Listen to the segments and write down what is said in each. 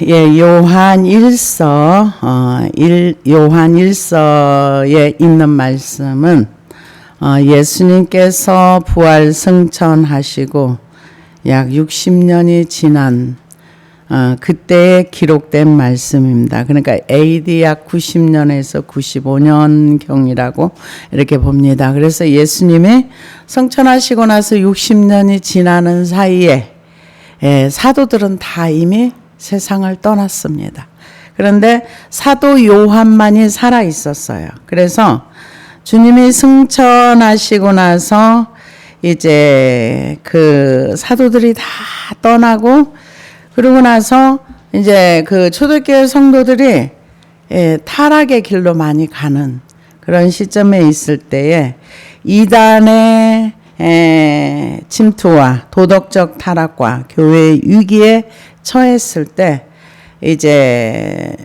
요한 1서, 요한 1서에 있는 말씀은, 예수님께서 부활 승천하시고 약 60년이 지난, 그때에 기록된 말씀입니다. 그러니까 AD 약 90년에서 95년경이라고 이렇게 봅니다. 그래서 예수님이 승천하시고 나서 60년이 지나는 사이에 사도들은 다 이미 세상을 떠났습니다. 그런데 사도 요한만이 살아 있었어요. 그래서 주님이 승천하시고 나서 이제 그 사도들이 다 떠나고 그러고 나서 이제 그 초대교회 성도들이 타락의 길로 많이 가는 그런 시점에 있을 때에 이단의 침투와 도덕적 타락과 교회의 위기에 처했을 때 이제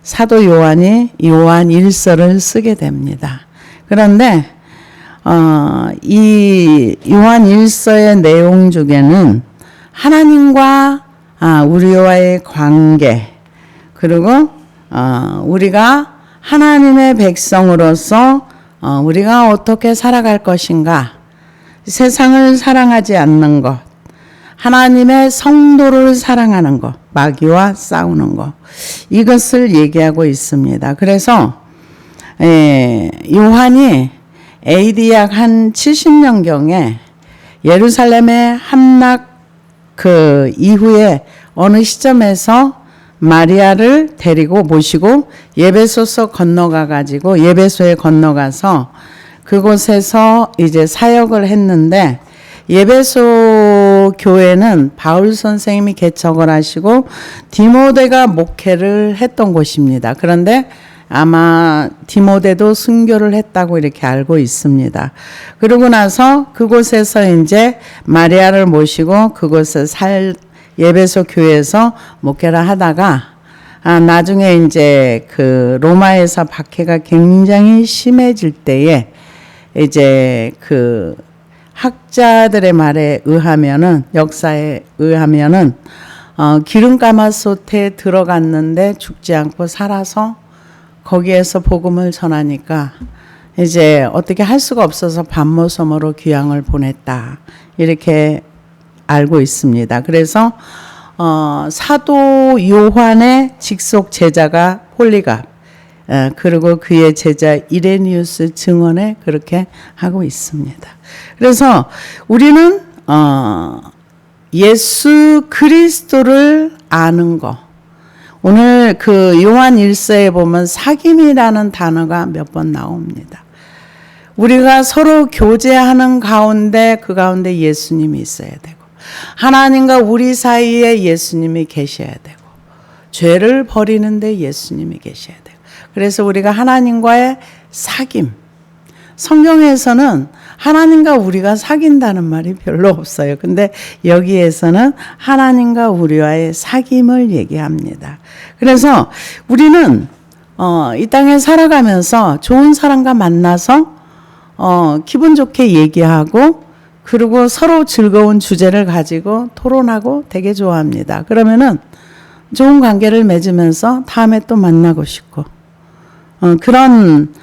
사도 요한이 요한 1서를 쓰게 됩니다. 그런데 이 요한 1서의 내용 중에는 하나님과 우리와의 관계 그리고 우리가 하나님의 백성으로서 우리가 어떻게 살아갈 것인가 세상을 사랑하지 않는 것 하나님의 성도를 사랑하는 것 마귀와 싸우는 것 이것을 얘기하고 있습니다. 그래서 요한이 AD 약 한 70년경에 예루살렘의 함락 그 이후에 어느 시점에서 마리아를 데리고 모시고 예배소서 예배소에 건너가서 그곳에서 이제 사역을 했는데 예배소 교회는 바울 선생님이 개척을 하시고 디모데가 목회를 했던 곳입니다. 그런데 아마 디모데도 순교를 했다고 이렇게 알고 있습니다. 그러고 나서 그곳에서 이제 마리아를 모시고 그곳에 예배소 교회에서 목회를 하다가 나중에 이제 그 로마에서 박해가 굉장히 심해질 때에 이제 그 학자들의 말에 의하면은 역사에 의하면은 기름가마솥에 들어갔는데 죽지 않고 살아서 거기에서 복음을 전하니까 이제 어떻게 할 수가 없어서 반모섬으로 귀향을 보냈다 이렇게 알고 있습니다. 그래서 사도 요한의 직속 제자가 폴리갑 그리고 그의 제자 이레니우스 증언에 그렇게 하고 있습니다. 그래서 우리는 예수 그리스도를 아는 것 오늘 그 요한 1서에 보면 사귐이라는 단어가 몇 번 나옵니다. 우리가 서로 교제하는 가운데 그 가운데 예수님이 있어야 되고 하나님과 우리 사이에 예수님이 계셔야 되고 죄를 버리는데 예수님이 계셔야 되고 그래서 우리가 하나님과의 사귐 성경에서는 하나님과 우리가 사귄다는 말이 별로 없어요. 근데 여기에서는 하나님과 우리와의 사귐을 얘기합니다. 그래서 우리는 이 땅에 살아가면서 좋은 사람과 만나서 기분 좋게 얘기하고 그리고 서로 즐거운 주제를 가지고 토론하고 되게 좋아합니다. 그러면은 좋은 관계를 맺으면서 다음에 또 만나고 싶고 그런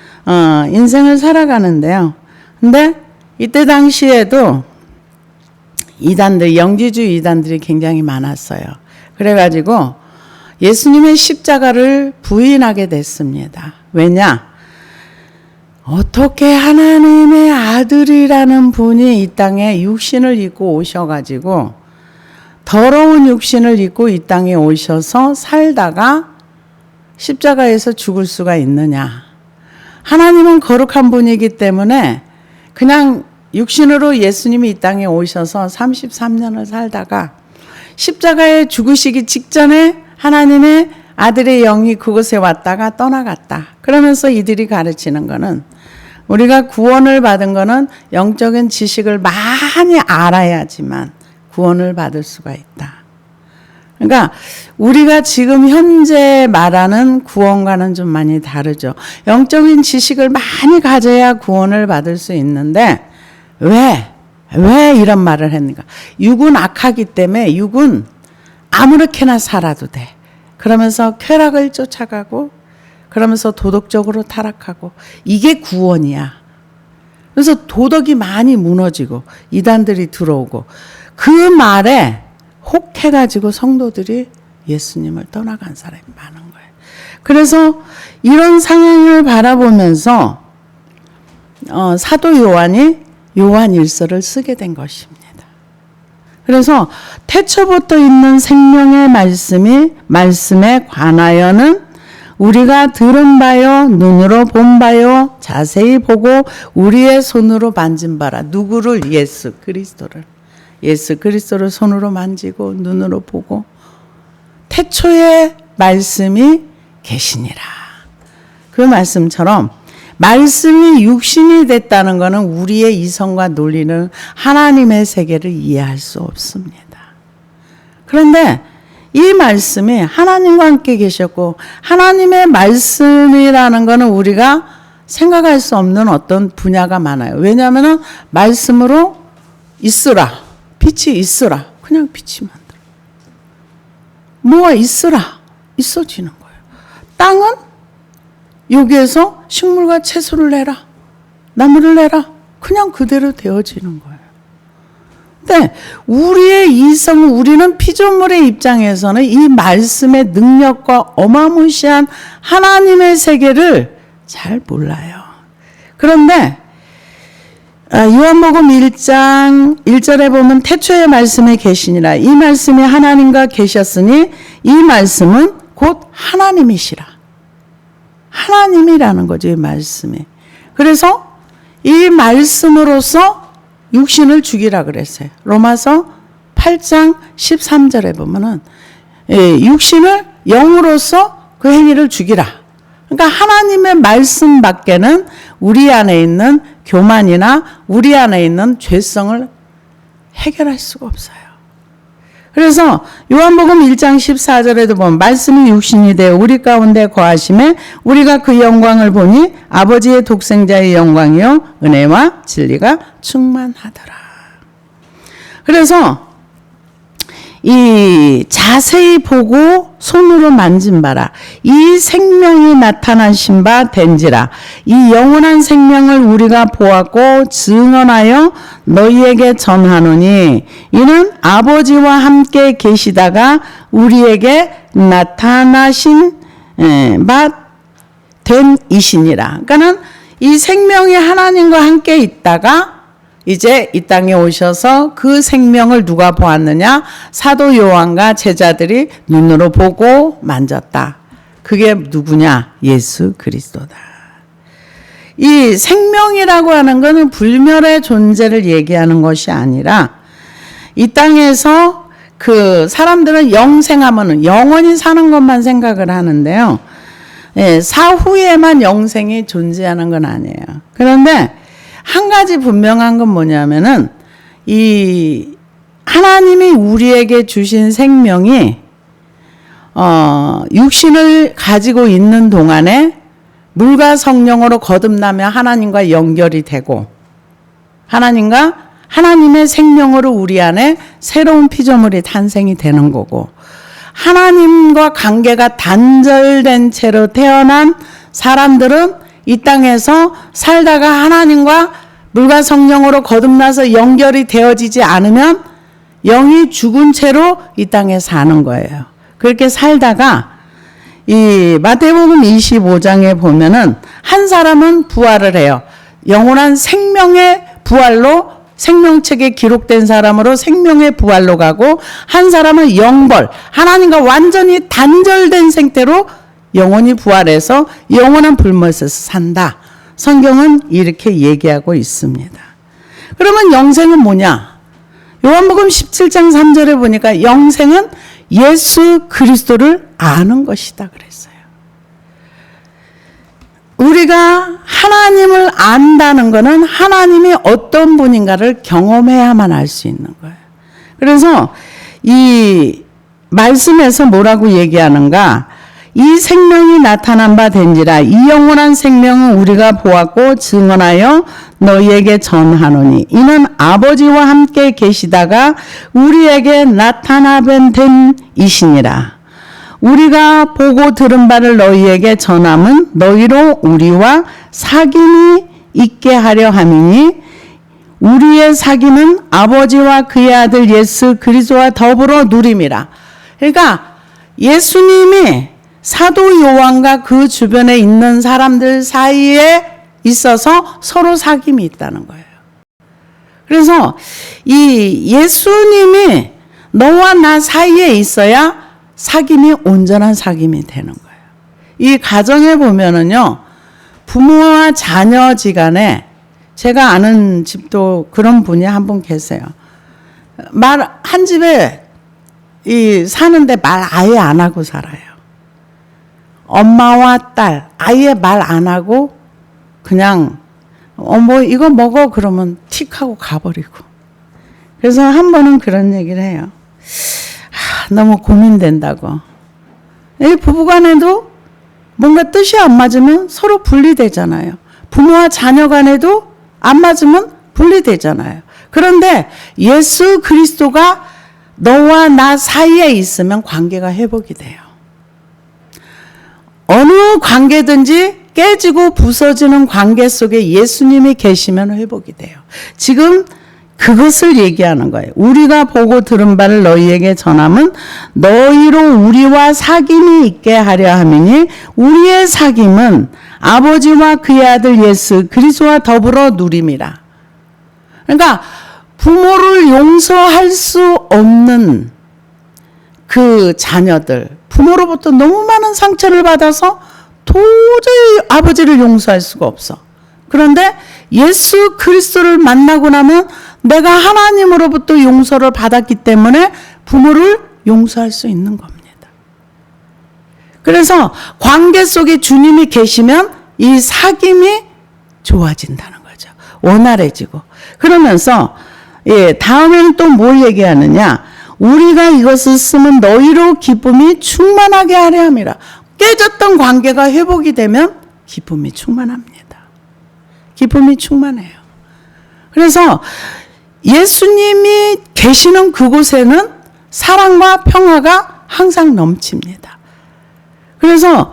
인생을 살아가는데요. 근데 이때 당시에도 영지주의 이단들이 굉장히 많았어요. 그래가지고 예수님의 십자가를 부인하게 됐습니다. 왜냐? 어떻게 하나님의 아들이라는 분이 이 땅에 육신을 입고 오셔가지고 더러운 육신을 입고 이 땅에 오셔서 살다가 십자가에서 죽을 수가 있느냐? 하나님은 거룩한 분이기 때문에 그냥 육신으로 예수님이 이 땅에 오셔서 33년을 살다가 십자가에 죽으시기 직전에 하나님의 아들의 영이 그곳에 왔다가 떠나갔다. 그러면서 이들이 가르치는 거는 우리가 구원을 받은 거는 영적인 지식을 많이 알아야지만 구원을 받을 수가 있다. 그러니까 우리가 지금 현재 말하는 구원과는 좀 많이 다르죠. 영적인 지식을 많이 가져야 구원을 받을 수 있는데 왜 이런 말을 했는가? 육은 악하기 때문에 육은 아무렇게나 살아도 돼. 그러면서 쾌락을 쫓아가고 그러면서 도덕적으로 타락하고 이게 구원이야. 그래서 도덕이 많이 무너지고 이단들이 들어오고 그 말에 혹해가지고 성도들이 예수님을 떠나간 사람이 많은 거예요. 그래서 이런 상황을 바라보면서 사도 요한이 요한일서를 쓰게 된 것입니다. 그래서 태초부터 있는 생명의 말씀에 관하여는 우리가 들은 바요, 눈으로 본 바요, 자세히 보고 우리의 손으로 만진 바라. 누구를? 예수 그리스도를 손으로 만지고 눈으로 보고 태초의 말씀이 계시니라. 그 말씀처럼 말씀이 육신이 됐다는 것은 우리의 이성과 논리는 하나님의 세계를 이해할 수 없습니다. 그런데 이 말씀이 하나님과 함께 계셨고 하나님의 말씀이라는 것은 우리가 생각할 수 없는 어떤 분야가 많아요. 왜냐하면 말씀으로 있으라, 빛이 있으라, 그냥 빛이 만들어. 뭐가 있으라, 있어지는 거예요. 땅은 여기에서 식물과 채소를 내라, 나무를 내라, 그냥 그대로 되어지는 거예요. 근데 우리의 이성은 우리는 피조물의 입장에서는 이 말씀의 능력과 어마무시한 하나님의 세계를 잘 몰라요. 그런데 요한복음 1장 1절에 보면 태초의 말씀에 계시니라. 이 말씀이 하나님과 계셨으니 이 말씀은 곧 하나님이시라. 하나님이라는 거죠, 이 말씀이. 그래서 이 말씀으로서 육신을 죽이라 그랬어요. 로마서 8장 13절에 보면은 육신을 영으로서 그 행위를 죽이라. 그러니까 하나님의 말씀 밖에는 우리 안에 있는 교만이나 우리 안에 있는 죄성을 해결할 수가 없어요. 그래서 요한복음 1장 14절에도 보면 말씀이 육신이 되어 우리 가운데 거하심에 우리가 그 영광을 보니 아버지의 독생자의 영광이요 은혜와 진리가 충만하더라. 그래서 이 자세히 보고 손으로 만진 바라. 이 생명이 나타나신 바 된지라. 이 영원한 생명을 우리가 보았고 증언하여 너희에게 전하노니 이는 아버지와 함께 계시다가 우리에게 나타나신 바 된 이시니라. 그러니까는 이 생명이 하나님과 함께 있다가 이제 이 땅에 오셔서 그 생명을 누가 보았느냐? 사도 요한과 제자들이 눈으로 보고 만졌다. 그게 누구냐? 예수 그리스도다. 이 생명이라고 하는 것은 불멸의 존재를 얘기하는 것이 아니라 이 땅에서 그 사람들은 영생하면은 영원히 사는 것만 생각을 하는데요. 사후에만 영생이 존재하는 건 아니에요. 그런데 한 가지 분명한 건 뭐냐면은 이 하나님이 우리에게 주신 생명이 육신을 가지고 있는 동안에 물과 성령으로 거듭나며 하나님과 연결이 되고 하나님의 생명으로 우리 안에 새로운 피조물이 탄생이 되는 거고 하나님과 관계가 단절된 채로 태어난 사람들은 이 땅에서 살다가 하나님과 물과 성령으로 거듭나서 연결이 되어지지 않으면 영이 죽은 채로 이 땅에 사는 거예요. 그렇게 살다가 이 마태복음 25장에 보면은 한 사람은 부활을 해요. 영원한 생명의 부활로 생명책에 기록된 사람으로 생명의 부활로 가고 한 사람은 영벌, 하나님과 완전히 단절된 생태로 영원히 부활해서 영원한 불못에서 산다. 성경은 이렇게 얘기하고 있습니다. 그러면 영생은 뭐냐? 요한복음 17장 3절에 보니까 영생은 예수 그리스도를 아는 것이다 그랬어요. 우리가 하나님을 안다는 것은 하나님이 어떤 분인가를 경험해야만 알 수 있는 거예요. 그래서 이 말씀에서 뭐라고 얘기하는가? 이 생명이 나타난 바 된지라. 이 영원한 생명은 우리가 보았고 증언하여 너희에게 전하노니 이는 아버지와 함께 계시다가 우리에게 나타나 뵌 이시니라. 우리가 보고 들은 바를 너희에게 전함은 너희로 우리와 사귐이 있게 하려 함이니 우리의 사귐은 아버지와 그의 아들 예수 그리스도와 더불어 누림이라. 그러니까 예수님이 사도 요한과 그 주변에 있는 사람들 사이에 있어서 서로 사귐이 있다는 거예요. 그래서 이 예수님이 너와 나 사이에 있어야 사귐이 온전한 사귐이 되는 거예요. 이 가정에 보면은요, 부모와 자녀지간에 제가 아는 집도 그런 분이 한 분 계세요. 한 집에 사는데 말 아예 안 하고 살아요. 엄마와 딸 아예 말 안 하고 그냥 뭐 이거 먹어 그러면 틱 하고 가버리고. 그래서 한 번은 그런 얘기를 해요. 너무 고민된다고. 이 부부간에도 뭔가 뜻이 안 맞으면 서로 분리되잖아요. 부모와 자녀 간에도 안 맞으면 분리되잖아요. 그런데 예수 그리스도가 너와 나 사이에 있으면 관계가 회복이 돼요. 어느 관계든지 깨지고 부서지는 관계 속에 예수님이 계시면 회복이 돼요. 지금 그것을 얘기하는 거예요. 우리가 보고 들은 바를 너희에게 전함은 너희로 우리와 사귐이 있게 하려 함이니 우리의 사귐은 아버지와 그의 아들 예수 그리스도와 더불어 누림이라. 그러니까 부모를 용서할 수 없는 그 자녀들, 부모로부터 너무 많은 상처를 받아서 도저히 아버지를 용서할 수가 없어. 그런데 예수 그리스도를 만나고 나면 내가 하나님으로부터 용서를 받았기 때문에 부모를 용서할 수 있는 겁니다. 그래서 관계 속에 주님이 계시면 이 사귐이 좋아진다는 거죠. 원활해지고. 그러면서 다음에는 또 뭘 얘기하느냐. 우리가 이것을 쓰면 너희로 기쁨이 충만하게 하려 함이라. 깨졌던 관계가 회복이 되면 기쁨이 충만합니다. 기쁨이 충만해요. 그래서 예수님이 계시는 그곳에는 사랑과 평화가 항상 넘칩니다. 그래서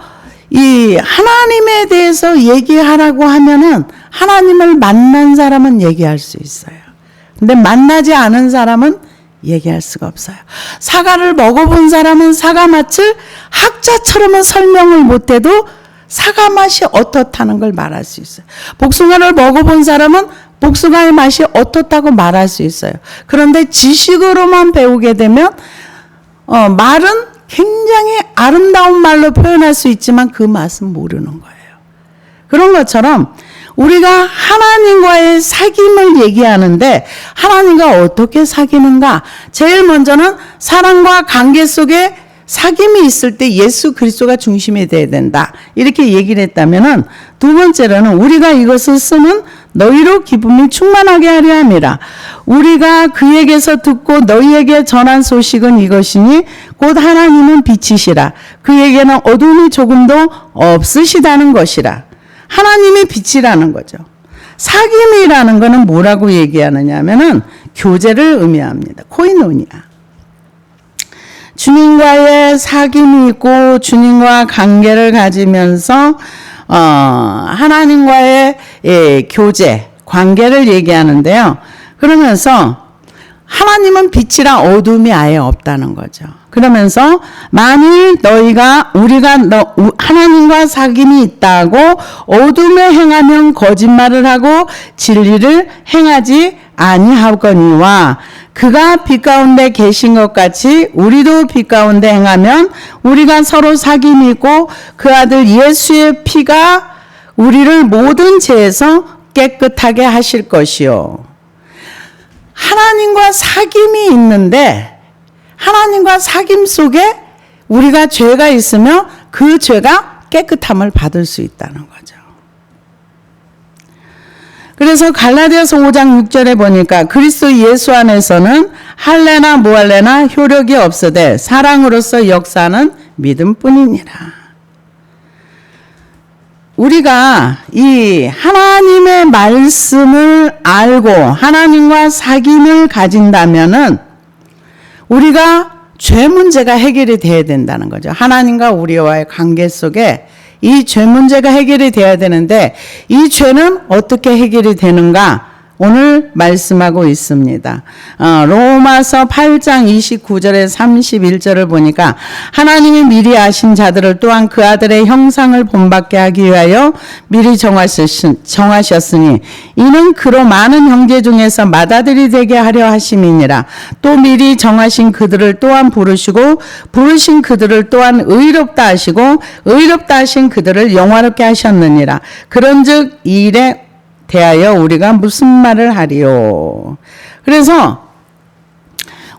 이 하나님에 대해서 얘기하라고 하면은 하나님을 만난 사람은 얘기할 수 있어요. 근데 만나지 않은 사람은 얘기할 수가 없어요. 사과를 먹어본 사람은 사과 맛을 학자처럼은 설명을 못해도 사과 맛이 어떻다는 걸 말할 수 있어요. 복숭아를 먹어본 사람은 복숭아의 맛이 어떻다고 말할 수 있어요. 그런데 지식으로만 배우게 되면 말은 굉장히 아름다운 말로 표현할 수 있지만 그 맛은 모르는 거예요. 그런 것처럼 우리가 하나님과의 사귐을 얘기하는데 하나님과 어떻게 사귀는가? 제일 먼저는 사랑과 관계 속에 사귐이 있을 때 예수 그리스도가 중심이 돼야 된다. 이렇게 얘기를 했다면은 두 번째로는 우리가 이것을 쓰면 너희로 기쁨이 충만하게 하려 함이라. 우리가 그에게서 듣고 너희에게 전한 소식은 이것이니 곧 하나님은 빛이시라. 그에게는 어둠이 조금도 없으시다는 것이라. 하나님이 빛이라는 거죠. 사귐이라는 거는 뭐라고 얘기하느냐 하면은 교제를 의미합니다. 코이노니아. 주님과의 사귐이 있고 주님과 관계를 가지면서 하나님과의 교제, 관계를 얘기하는데요. 그러면서 하나님은 빛이라 어둠이 아예 없다는 거죠. 그러면서 만일 우리가 하나님과 사귐이 있다고 어둠에 행하면 거짓말을 하고 진리를 행하지 아니하거니와 그가 빛 가운데 계신 것 같이 우리도 빛 가운데 행하면 우리가 서로 사귐이 있고 그 아들 예수의 피가 우리를 모든 죄에서 깨끗하게 하실 것이요. 하나님과 사귐이 있는데 하나님과 사귐 속에 우리가 죄가 있으면 그 죄가 깨끗함을 받을 수 있다는 거죠. 그래서 갈라디아서 5장 6절에 보니까 그리스도 예수 안에서는 할례나 무할례나 효력이 없으되 사랑으로서 역사하는 믿음뿐이니라. 우리가 이 하나님의 말씀을 알고 하나님과 사귐을 가진다면은 우리가 죄 문제가 해결이 돼야 된다는 거죠. 하나님과 우리와의 관계 속에 이 죄 문제가 해결이 돼야 되는데 이 죄는 어떻게 해결이 되는가? 오늘 말씀하고 있습니다. 로마서 8장 29절에 31절을 보니까 하나님이 미리 아신 자들을 또한 그 아들의 형상을 본받게 하기 위하여 미리 정하셨으니 이는 그로 많은 형제 중에서 맏아들이 되게 하려 하심이니라. 또 미리 정하신 그들을 또한 부르시고 부르신 그들을 또한 의롭다 하시고 의롭다 하신 그들을 영화롭게 하셨느니라. 그런즉 이 일에 대하여 우리가 무슨 말을 하리요. 그래서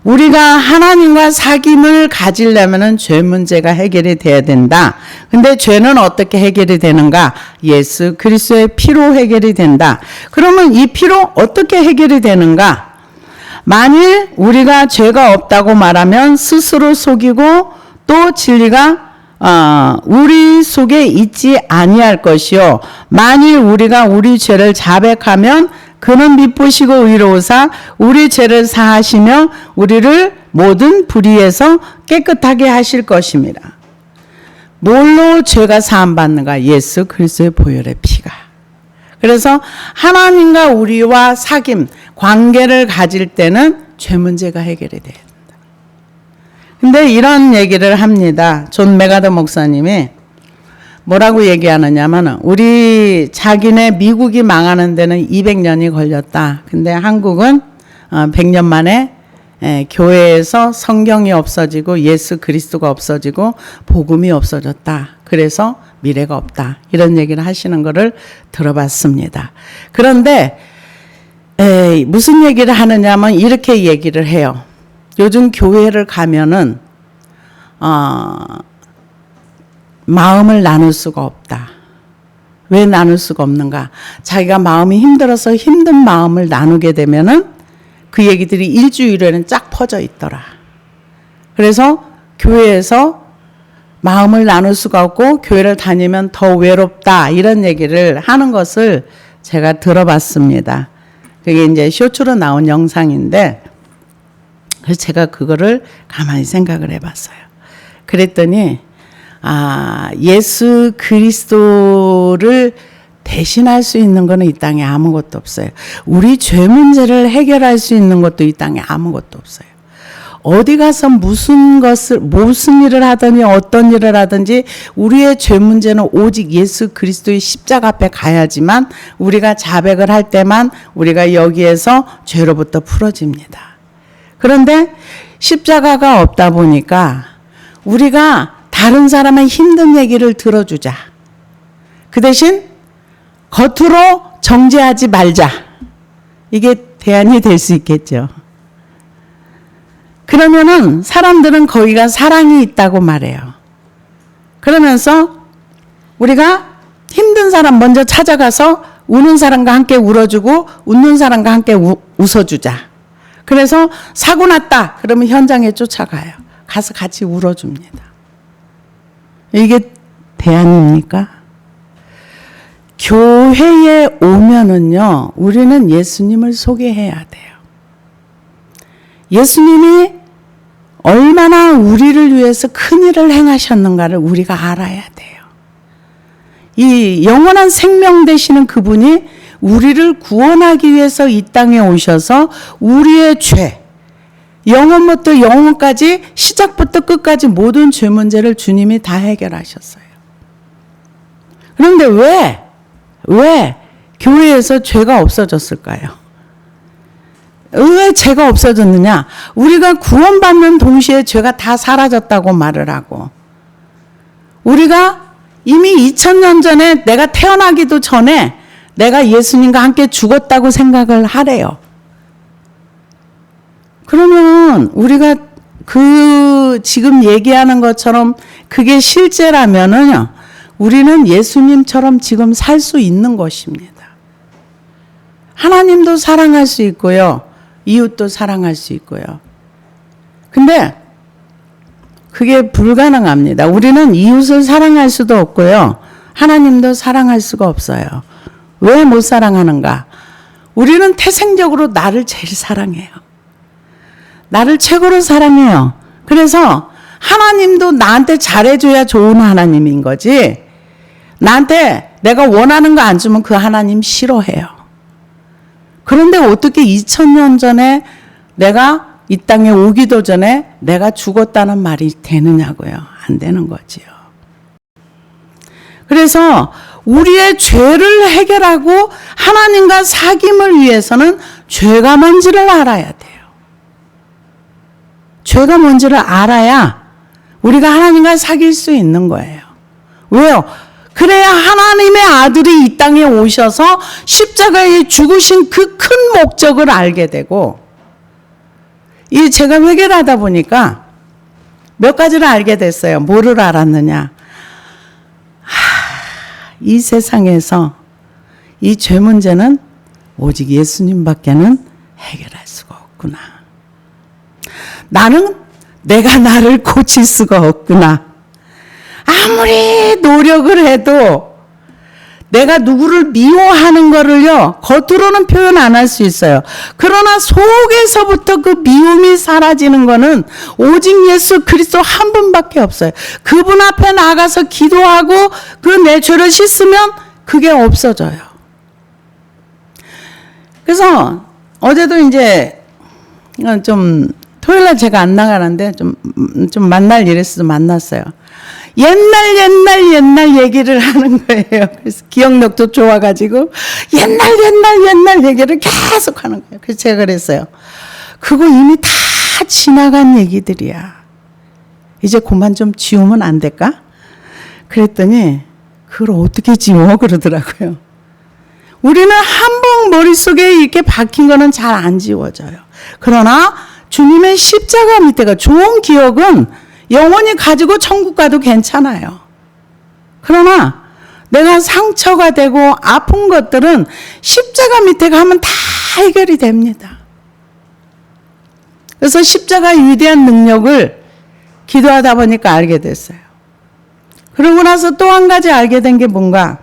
우리가 하나님과 사귐을 가지려면 죄 문제가 해결이 돼야 된다. 근데 죄는 어떻게 해결이 되는가? 예수 그리스도의 피로 해결이 된다. 그러면 이 피로 어떻게 해결이 되는가? 만일 우리가 죄가 없다고 말하면 스스로 속이고 또 진리가 우리 속에 있지 아니할 것이요. 만일 우리가 우리 죄를 자백하면 그는 미쁘시고 의로우사 우리 죄를 사하시며 우리를 모든 불의에서 깨끗하게 하실 것입니다. 뭘로 죄가 사함받는가? 예수 그리스도의 보혈의 피가. 그래서 하나님과 우리와 사귐, 관계를 가질 때는 죄 문제가 해결이 돼요. 근데 이런 얘기를 합니다. 존 메가더 목사님이 뭐라고 얘기하느냐면 우리 자기네 미국이 망하는 데는 200년이 걸렸다. 근데 한국은 100년 만에 교회에서 성경이 없어지고 예수 그리스도가 없어지고 복음이 없어졌다. 그래서 미래가 없다. 이런 얘기를 하시는 거를 들어봤습니다. 그런데 무슨 얘기를 하느냐면 이렇게 얘기를 해요. 요즘 교회를 가면은 마음을 나눌 수가 없다. 왜 나눌 수가 없는가? 자기가 마음이 힘들어서 힘든 마음을 나누게 되면은 그 얘기들이 일주일에는 쫙 퍼져 있더라. 그래서 교회에서 마음을 나눌 수가 없고 교회를 다니면 더 외롭다. 이런 얘기를 하는 것을 제가 들어봤습니다. 그게 이제 쇼츠로 나온 영상인데 그래서 제가 그거를 가만히 생각을 해봤어요. 그랬더니 예수 그리스도를 대신할 수 있는 거는 이 땅에 아무것도 없어요. 우리 죄 문제를 해결할 수 있는 것도 이 땅에 아무것도 없어요. 어디 가서 무슨 일을 하든지 어떤 일을 하든지 우리의 죄 문제는 오직 예수 그리스도의 십자가 앞에 가야지만 우리가 자백을 할 때만 우리가 여기에서 죄로부터 풀어집니다. 그런데 십자가가 없다 보니까 우리가 다른 사람의 힘든 얘기를 들어주자. 그 대신 겉으로 정죄하지 말자. 이게 대안이 될 수 있겠죠. 그러면은 사람들은 거기가 사랑이 있다고 말해요. 그러면서 우리가 힘든 사람 먼저 찾아가서 우는 사람과 함께 울어주고 웃는 사람과 함께 웃어주자. 그래서 사고 났다. 그러면 현장에 쫓아가요. 가서 같이 울어줍니다. 이게 대안입니까? 교회에 오면은요, 우리는 예수님을 소개해야 돼요. 예수님이 얼마나 우리를 위해서 큰 일을 행하셨는가를 우리가 알아야 돼요. 이 영원한 생명 되시는 그분이 우리를 구원하기 위해서 이 땅에 오셔서 우리의 죄, 영원부터 영원까지 시작부터 끝까지 모든 죄 문제를 주님이 다 해결하셨어요. 그런데 왜 교회에서 죄가 없어졌을까요? 왜 죄가 없어졌느냐? 우리가 구원받는 동시에 죄가 다 사라졌다고 말을 하고 우리가 이미 2000년 전에 내가 태어나기도 전에 내가 예수님과 함께 죽었다고 생각을 하래요. 그러면 우리가 지금 얘기하는 것처럼 그게 실제라면은요, 우리는 예수님처럼 지금 살 수 있는 것입니다. 하나님도 사랑할 수 있고요, 이웃도 사랑할 수 있고요. 근데 그게 불가능합니다. 우리는 이웃을 사랑할 수도 없고요, 하나님도 사랑할 수가 없어요. 왜 못 사랑하는가? 우리는 태생적으로 나를 제일 사랑해요. 나를 최고로 사랑해요. 그래서 하나님도 나한테 잘해줘야 좋은 하나님인 거지, 나한테 내가 원하는 거 안 주면 그 하나님 싫어해요. 그런데 어떻게 2000년 전에 내가 이 땅에 오기도 전에 내가 죽었다는 말이 되느냐고요. 안 되는 거지요. 그래서 우리의 죄를 해결하고 하나님과 사귐을 위해서는 죄가 뭔지를 알아야 돼요. 죄가 뭔지를 알아야 우리가 하나님과 사귈 수 있는 거예요. 왜요? 그래야 하나님의 아들이 이 땅에 오셔서 십자가에 죽으신 그 큰 목적을 알게 되고, 제가 회개를 하다 보니까 몇 가지를 알게 됐어요. 뭐를 알았느냐? 이 세상에서 이 죄 문제는 오직 예수님밖에는 해결할 수가 없구나. 내가 나를 고칠 수가 없구나. 아무리 노력을 해도 내가 누구를 미워하는 거를요, 겉으로는 표현 안 할 수 있어요. 그러나 속에서부터 그 미움이 사라지는 거는 오직 예수 그리스도 한 분밖에 없어요. 그분 앞에 나가서 기도하고 그 내 죄를 씻으면 그게 없어져요. 그래서 어제도 이제 좀 토요일날 제가 안 나가는데 좀 만날 일이 있어서 만났어요. 옛날 얘기를 하는 거예요. 그래서 기억력도 좋아가지고 옛날 얘기를 계속 하는 거예요. 그래서 제가 그랬어요. 그거 이미 다 지나간 얘기들이야. 이제 그만 좀 지우면 안 될까? 그랬더니 그걸 어떻게 지워? 그러더라고요. 우리는 한 번 머릿속에 이렇게 박힌 거는 잘 안 지워져요. 그러나 주님의 십자가 밑에가 좋은 기억은 영원히 가지고 천국 가도 괜찮아요. 그러나 내가 상처가 되고 아픈 것들은 십자가 밑에 가면 다 해결이 됩니다. 그래서 십자가의 위대한 능력을 기도하다 보니까 알게 됐어요. 그러고 나서 또 한 가지 알게 된 게 뭔가,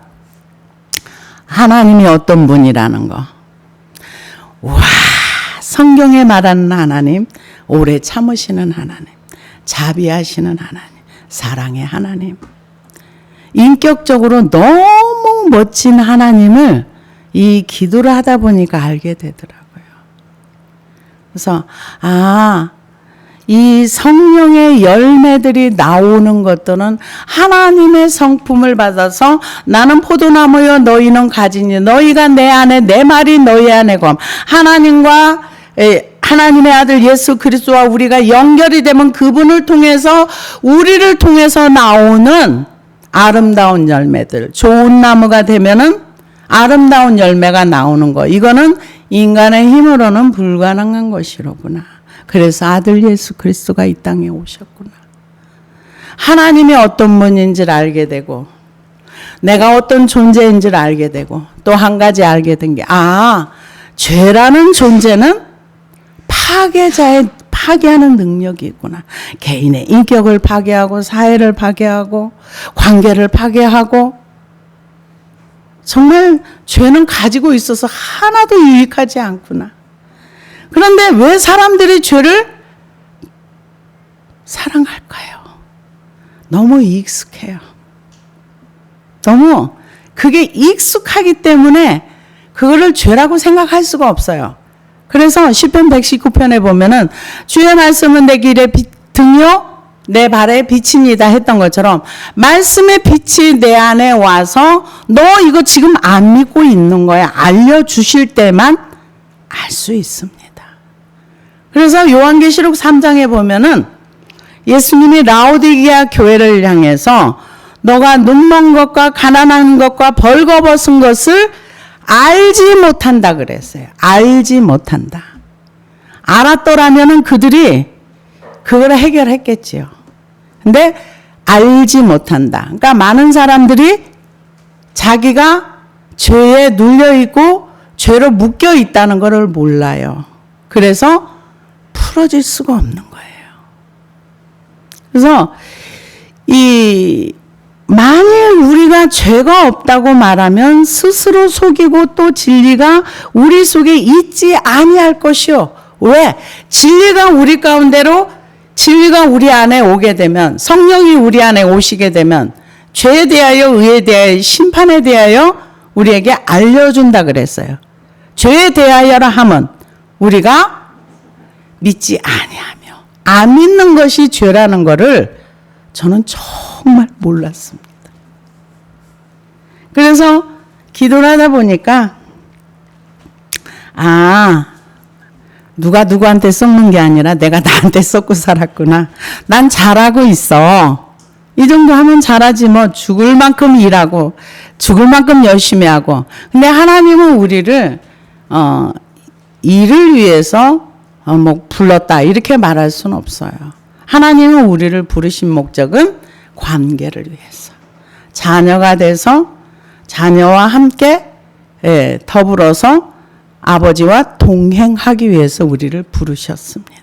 하나님이 어떤 분이라는 거. 와, 성경에 말하는 하나님, 오래 참으시는 하나님, 자비하시는 하나님, 사랑의 하나님. 인격적으로 너무 멋진 하나님을 이 기도를 하다 보니까 알게 되더라고요. 그래서 이 성령의 열매들이 나오는 것들은 하나님의 성품을 받아서, 나는 포도나무여 너희는 가지니 너희가 내 안에 내 말이 너희 안에 검. 하나님의 아들 예수 그리스도와 우리가 연결이 되면 그분을 통해서, 우리를 통해서 나오는 아름다운 열매들, 좋은 나무가 되면은 아름다운 열매가 나오는 거, 이거는 인간의 힘으로는 불가능한 것이로구나. 그래서 아들 예수 그리스도가 이 땅에 오셨구나. 하나님이 어떤 분인지를 알게 되고, 내가 어떤 존재인지를 알게 되고, 또 한 가지 알게 된 게, 죄라는 존재는 파괴하는 능력이 있구나. 개인의 인격을 파괴하고, 사회를 파괴하고, 관계를 파괴하고, 정말 죄는 가지고 있어서 하나도 유익하지 않구나. 그런데 왜 사람들이 죄를 사랑할까요? 너무 익숙해요. 너무 그게 익숙하기 때문에 그거를 죄라고 생각할 수가 없어요. 그래서 시편 119편에 보면은 주의 말씀은 내 길의 등이요 내 발의 빛입니다 했던 것처럼, 말씀의 빛이 내 안에 와서 너 이거 지금 안 믿고 있는 거야 알려주실 때만 알 수 있습니다. 그래서 요한계시록 3장에 보면은 예수님이 라오디게아 교회를 향해서 너가 눈먼 것과 가난한 것과 벌거벗은 것을 알지 못한다 그랬어요. 알지 못한다. 알았더라면은 그들이 그걸 해결했겠지요. 근데 알지 못한다. 그러니까 많은 사람들이 자기가 죄에 눌려 있고 죄로 묶여 있다는 것을 몰라요. 그래서 풀어질 수가 없는 거예요. 그래서 이 만일 우리가 죄가 없다고 말하면 스스로 속이고 또 진리가 우리 속에 있지 아니할 것이요. 왜? 진리가 우리 가운데로 진리가 우리 안에 오게 되면 성령이 우리 안에 오시게 되면 죄에 대하여 의에 대하여 심판에 대하여 우리에게 알려준다 그랬어요. 죄에 대하여라 함은 우리가 믿지 아니하며 안 믿는 것이 죄라는 것을 저는 정말 몰랐습니다. 그래서 기도를 하다 보니까 누가 누구한테 썩는 게 아니라 내가 나한테 썩고 살았구나. 난 잘하고 있어. 이 정도 하면 잘하지 뭐. 죽을 만큼 일하고 죽을 만큼 열심히 하고. 근데 하나님은 우리를 일을 위해서 뭐 불렀다 이렇게 말할 수는 없어요. 하나님은 우리를 부르신 목적은 관계를 위해서. 자녀가 돼서 자녀와 함께 더불어서 아버지와 동행하기 위해서 우리를 부르셨습니다.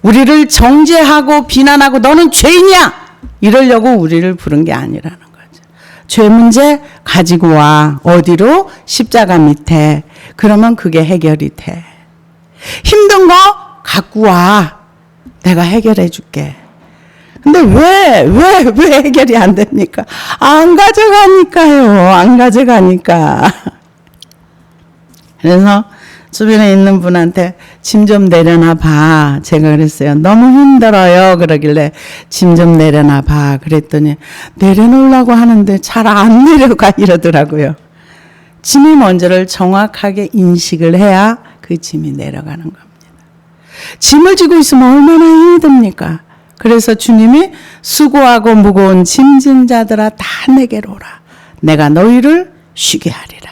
우리를 정죄하고 비난하고 너는 죄인이야 이러려고 우리를 부른 게 아니라는 거죠. 죄 문제 가지고 와. 어디로? 십자가 밑에. 그러면 그게 해결이 돼. 힘든 거 갖고 와. 내가 해결해 줄게. 근데 왜 해결이 안 됩니까? 안 가져가니까요. 안 가져가니까. 그래서 주변에 있는 분한테 짐 좀 내려놔 봐. 제가 그랬어요. 너무 힘들어요. 그러길래 짐 좀 내려놔 봐. 그랬더니 내려놓으려고 하는데 잘 안 내려가 이러더라고요. 짐이 뭔지를 정확하게 인식을 해야 그 짐이 내려가는 겁니다. 짐을 지고 있으면 얼마나 힘이 듭니까? 그래서 주님이 수고하고 무거운 짐진 자들아 다 내게로 오라. 내가 너희를 쉬게 하리라.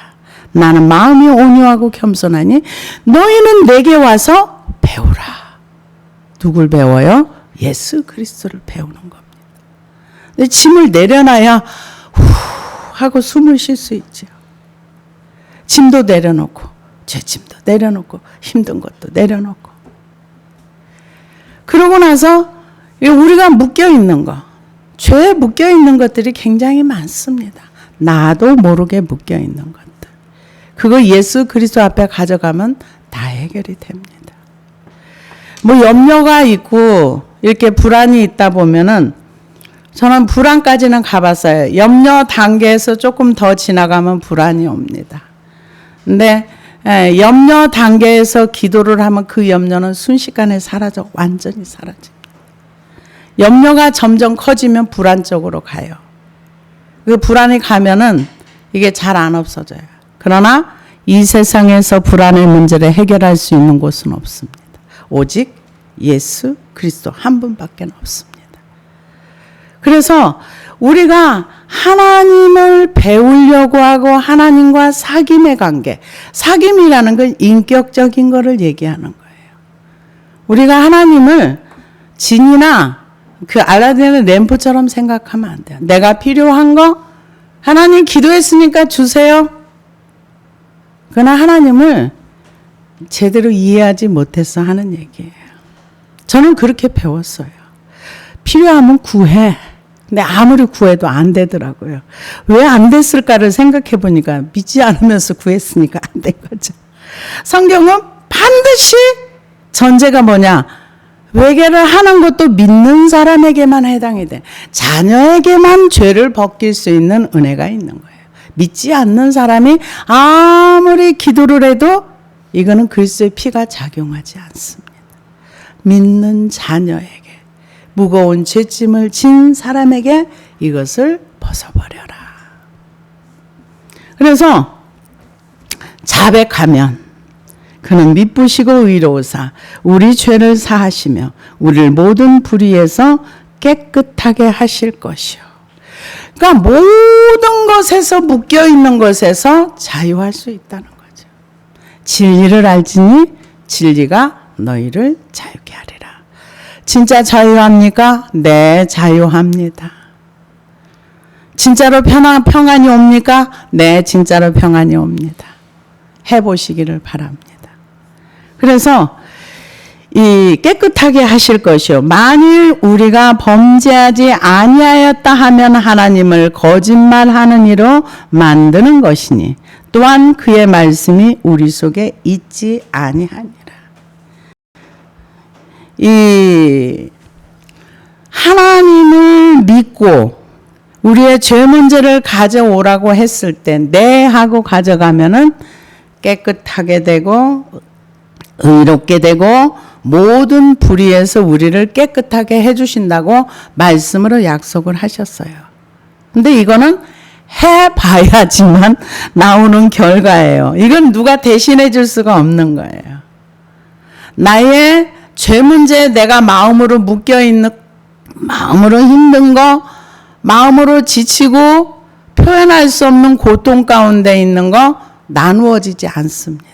나는 마음이 온유하고 겸손하니 너희는 내게 와서 배우라. 누굴 배워요? 예수 그리스도를 배우는 겁니다. 근데 짐을 내려놔야 후 하고 숨을 쉴 수 있죠. 짐도 내려놓고 죄짐도 내려놓고 힘든 것도 내려놓고 그러고 나서 우리가 묶여있는 거, 죄에 묶여있는 것들이 굉장히 많습니다. 나도 모르게 묶여있는 것들. 그거 예수 그리스도 앞에 가져가면 다 해결이 됩니다. 뭐 염려가 있고 이렇게 불안이 있다 보면은 저는 불안까지는 가봤어요. 염려 단계에서 조금 더 지나가면 불안이 옵니다. 근데 염려 단계에서 기도를 하면 그 염려는 순식간에 사라져. 완전히 사라집니다. 염려가 점점 커지면 불안 쪽으로 가요. 그 불안이 가면은 이게 잘 안 없어져요. 그러나 이 세상에서 불안의 문제를 해결할 수 있는 곳은 없습니다. 오직 예수 그리스도 한 분밖에 없습니다. 그래서 우리가 하나님을 배우려고 하고 하나님과 사귐의 관계, 사귐이라는 건 인격적인 거를 얘기하는 거예요. 우리가 하나님을 진이나 그 알라딘의 램프처럼 생각하면 안 돼요. 내가 필요한 거 하나님 기도했으니까 주세요. 그러나 하나님을 제대로 이해하지 못해서 하는 얘기예요. 저는 그렇게 배웠어요. 필요하면 구해. 근데 아무리 구해도 안 되더라고요. 왜 안 됐을까를 생각해 보니까 믿지 않으면서 구했으니까 안 된 거죠. 성경은 반드시 전제가 뭐냐? 회개를 하는 것도 믿는 사람에게만 해당이 돼. 자녀에게만 죄를 벗길 수 있는 은혜가 있는 거예요. 믿지 않는 사람이 아무리 기도를 해도 이거는 그리스도의 피가 작용하지 않습니다. 믿는 자녀에게 무거운 죄짐을 진 사람에게 이것을 벗어버려라. 그래서 자백하면 그는 미쁘시고 의로우사 우리 죄를 사하시며 우리를 모든 불의에서 깨끗하게 하실 것이요. 그러니까 모든 것에서 묶여있는 것에서 자유할 수 있다는 거죠. 진리를 알지니 진리가 너희를 자유케 하리라. 진짜 자유합니까? 네, 자유합니다. 진짜로 평안이 옵니까? 네, 진짜로 평안이 옵니다. 해보시기를 바랍니다. 그래서 이 깨끗하게 하실 것이요 만일 우리가 범죄하지 아니하였다 하면 하나님을 거짓말하는 이로 만드는 것이니 또한 그의 말씀이 우리 속에 있지 아니하니라. 이 하나님을 믿고 우리의 죄 문제를 가져오라고 했을 때 네 하고 가져가면은 깨끗하게 되고 의롭게 되고 모든 불의에서 우리를 깨끗하게 해주신다고 말씀으로 약속을 하셨어요. 근데 이거는 해봐야지만 나오는 결과예요. 이건 누가 대신해 줄 수가 없는 거예요. 나의 죄 문제에 내가 마음으로 묶여있는, 마음으로 힘든 거, 마음으로 지치고 표현할 수 없는 고통 가운데 있는 거 나누어지지 않습니다.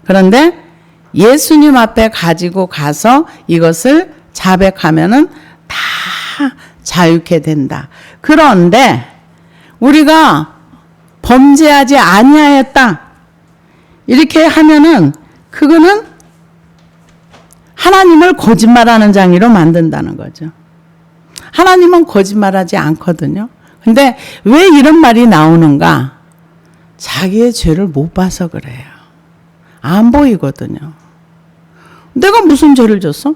그런데 예수님 앞에 가지고 가서 이것을 자백하면은 다 자유케 된다. 그런데 우리가 범죄하지 아니하였다 이렇게 하면은 그거는 하나님을 거짓말하는 장이로 만든다는 거죠. 하나님은 거짓말하지 않거든요. 근데 왜 이런 말이 나오는가? 자기의 죄를 못 봐서 그래요. 안 보이거든요. 내가 무슨 죄를 졌어?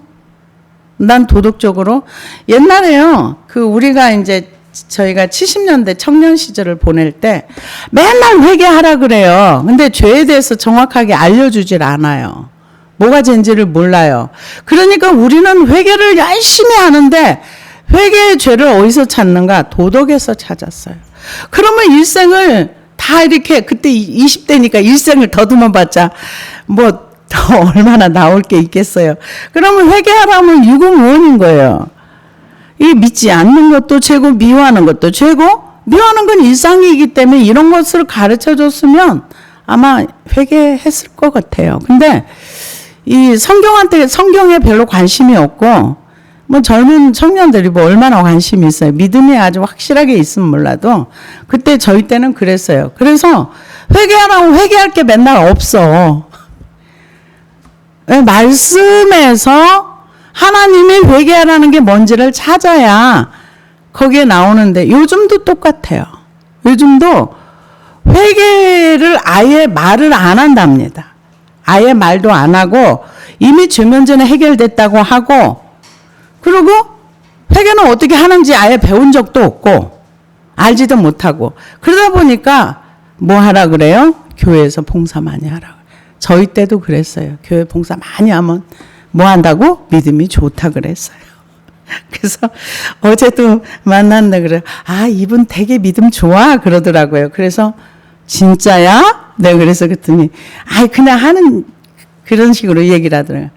난 도덕적으로 옛날에요. 우리가 이제 저희가 70년대 청년 시절을 보낼 때 맨날 회개하라 그래요. 근데 죄에 대해서 정확하게 알려주질 않아요. 뭐가 죄인지를 몰라요. 그러니까 우리는 회개를 열심히 하는데 회개의 죄를 어디서 찾는가? 도덕에서 찾았어요. 그러면 일생을 다 이렇게 그때 20대니까 일생을 더듬어 봤자 뭐 더 얼마나 나올 게 있겠어요. 그러면 회개하라면 유구무원인 거예요. 이 믿지 않는 것도 죄고 미워하는 것도 죄고 미워하는 건 일상이기 때문에 이런 것을 가르쳐 줬으면 아마 회개했을 것 같아요. 근데 이 성경에 별로 관심이 없고 뭐 젊은 청년들이 뭐 얼마나 관심이 있어요. 믿음이 아주 확실하게 있으면 몰라도 그때 저희 때는 그랬어요. 그래서 회개하라고 회개할 게 맨날 없어. 말씀에서 하나님이 회개하라는 게 뭔지를 찾아야 거기에 나오는데 요즘도 똑같아요. 요즘도 회개를 아예 말을 안 한답니다. 아예 말도 안 하고 이미 죄 문제는 해결됐다고 하고 그리고 회개는 어떻게 하는지 아예 배운 적도 없고 알지도 못하고 그러다 보니까 뭐 하라 그래요? 교회에서 봉사 많이 하라고. 저희 때도 그랬어요. 교회 봉사 많이 하면 뭐 한다고? 믿음이 좋다 그랬어요. 그래서 어제도 만났는데 그래요. 아, 이분 되게 믿음 좋아 그러더라고요. 그래서 진짜야? 네, 그래서 그랬더니 그냥 하는 그런 식으로 얘기를 하더라고요.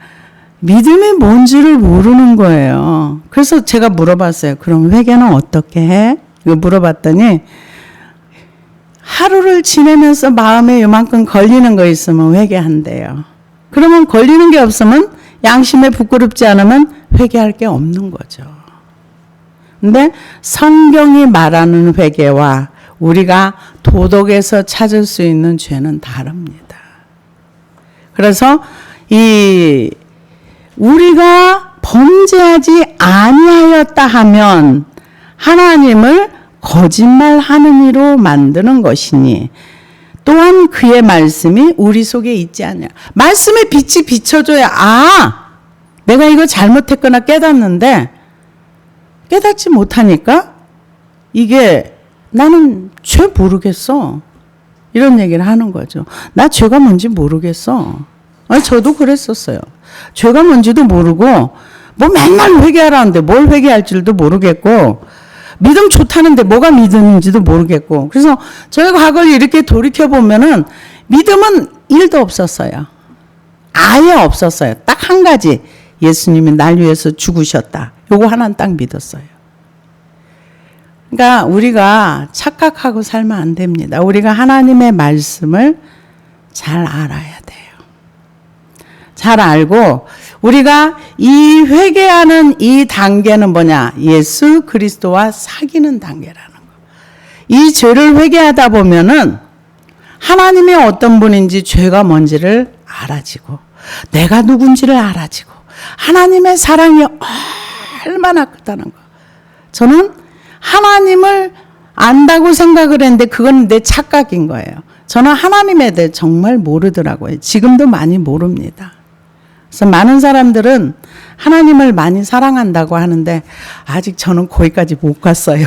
믿음이 뭔지를 모르는 거예요. 그래서 제가 물어봤어요. 그럼 회개는 어떻게 해? 이거 물어봤더니 하루를 지내면서 마음에 요만큼 걸리는 거 있으면 회개한대요. 그러면 걸리는 게 없으면 양심에 부끄럽지 않으면 회개할 게 없는 거죠. 근데 성경이 말하는 회개와 우리가 도덕에서 찾을 수 있는 죄는 다릅니다. 그래서 우리가 범죄하지 아니하였다 하면 하나님을 거짓말하는 이로 만드는 것이니 또한 그의 말씀이 우리 속에 있지 않냐. 말씀의 빛이 비춰줘야 내가 이거 잘못했거나 깨닫는데 깨닫지 못하니까 이게 나는 죄 모르겠어. 이런 얘기를 하는 거죠. 나 죄가 뭔지 모르겠어. 저도 그랬었어요. 죄가 뭔지도 모르고 뭐 맨날 회개하라는데 뭘 회개할 줄도 모르겠고 믿음 좋다는데 뭐가 믿음인지도 모르겠고 그래서 저희 과거를 이렇게 돌이켜보면은 믿음은 1도 없었어요. 아예 없었어요. 딱 한 가지 예수님이 날 위해서 죽으셨다. 요거 하나는 딱 믿었어요. 그러니까 우리가 착각하고 살면 안 됩니다. 우리가 하나님의 말씀을 잘 알아야 돼요. 잘 알고 우리가 이 회개하는 이 단계는 뭐냐? 예수 그리스도와 사귀는 단계라는 거. 이 죄를 회개하다 보면은 하나님이 어떤 분인지 죄가 뭔지를 알아지고 내가 누군지를 알아지고 하나님의 사랑이 얼마나 크다는 거. 저는 하나님을 안다고 생각을 했는데 그건 내 착각인 거예요. 저는 하나님에 대해 정말 모르더라고요. 지금도 많이 모릅니다. 그래서 많은 사람들은 하나님을 많이 사랑한다고 하는데 아직 저는 거기까지 못 갔어요.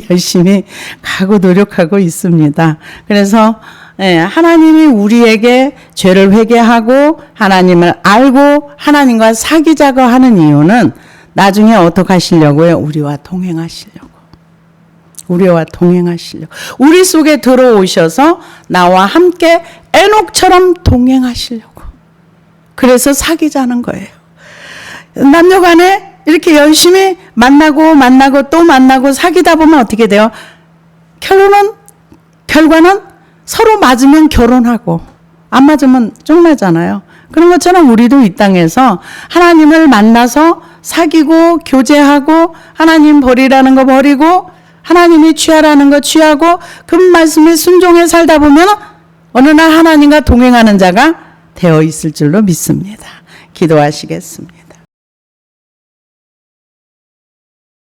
열심히 가고 노력하고 있습니다. 그래서 하나님이 우리에게 죄를 회개하고 하나님을 알고 하나님과 사귀자고 하는 이유는 나중에 어떻게 하시려고요? 우리와 동행하시려고. 우리 속에 들어오셔서 나와 함께 에녹처럼 동행하시려고. 그래서 사귀자는 거예요. 남녀간에 이렇게 열심히 만나고 또 만나고 사귀다 보면 어떻게 돼요? 결과는 서로 맞으면 결혼하고 안 맞으면 쫑나잖아요. 그런 것처럼 우리도 이 땅에서 하나님을 만나서 사귀고 교제하고 하나님 버리라는 거 버리고 하나님이 취하라는 거 취하고 그 말씀에 순종해 살다 보면 어느 날 하나님과 동행하는 자가 되어 있을 줄로 믿습니다. 기도하시겠습니다.